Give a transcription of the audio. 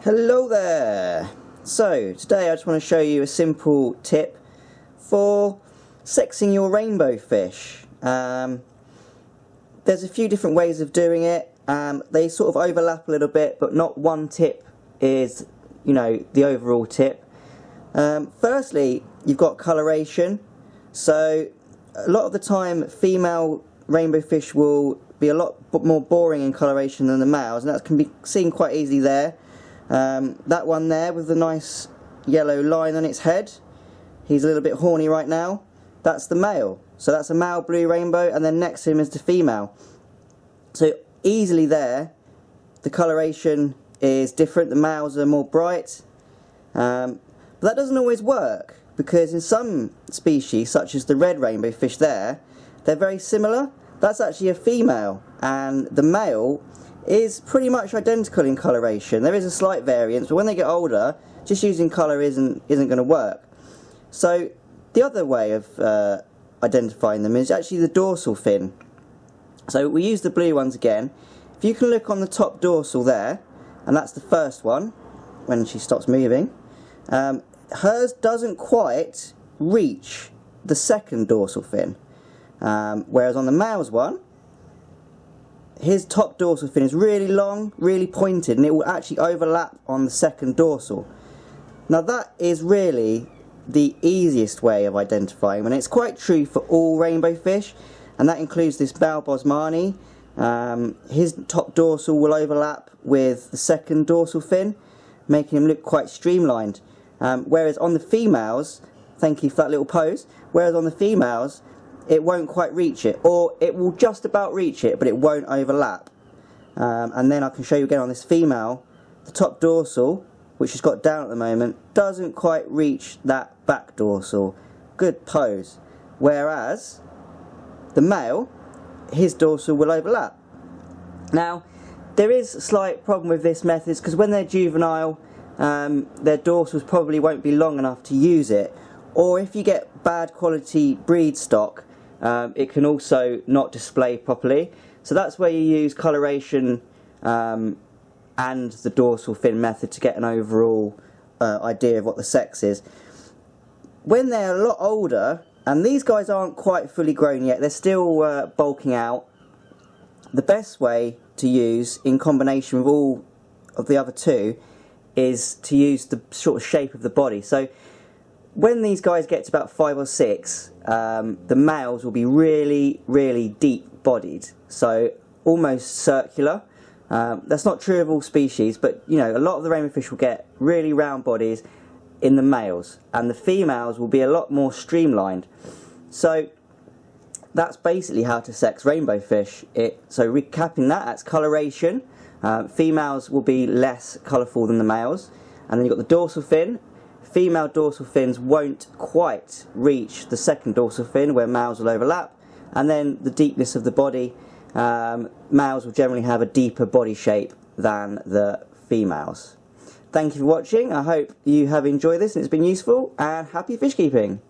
Hello there! So today I just want to show you a simple tip for sexing your rainbow fish. There's a few different ways of doing it. They sort of overlap a little bit, but not one tip is, the overall tip. Firstly, you've got coloration. So a lot of the time female rainbow fish will be a lot more boring in coloration than the males, and that can be seen quite easily there. That one there with the nice yellow line on its head, he's a little bit horny right now. That's the male. So that's a male blue rainbow, and then next to him is the female. So easily there, the coloration is different. The males are more bright. But that doesn't always work, because in some species, such as the red rainbow fish there, they're very similar. That's actually a female, and the male is pretty much identical in coloration. There is a slight variance, but when they get older, just using colour isn't going to work. So the other way of identifying them is actually the dorsal fin. So we use the blue ones again. If you can look on the top dorsal there, and that's the first one when she stops moving, hers doesn't quite reach the second dorsal fin, whereas on the male's one, his top dorsal fin is really long, really pointed, and it will actually overlap on the second dorsal. Now that is really the easiest way of identifying, and it's quite true for all rainbow fish, and that includes this male Bosmani. His top dorsal will overlap with the second dorsal fin, making him look quite streamlined. Whereas on the females, thank you for that little pose, whereas on the females, it won't quite reach it, or it will just about reach it, but it won't overlap. And then I can show you again on this female, the top dorsal, which she's got down at the moment, doesn't quite reach that back dorsal. Good pose. Whereas the male, his dorsal will overlap. Now, there is a slight problem with this method, because when they're juvenile, their dorsals probably won't be long enough to use it. Or if you get bad quality breed stock, it can also not display properly. So that's where you use coloration and the dorsal fin method to get an overall idea of what the sex is. When they're a lot older, and these guys aren't quite fully grown yet, they're still bulking out, the best way to use, in combination with all of the other two, is to use the sort of shape of the body. So when these guys get to about 5 or 6, the males will be really, really deep bodied, so almost circular. That's not true of all species, but a lot of the rainbow fish will get really round bodies in the males, and the females will be a lot more streamlined. So that's basically how to sex rainbow fish. So recapping that's coloration. Females will be less colourful than the males, and then you've got the dorsal fin. Female dorsal fins won't quite reach the second dorsal fin, where males will overlap, and then the deepness of the body, males will generally have a deeper body shape than the females. Thank you for watching. I hope you have enjoyed this and it's been useful, and happy fish keeping!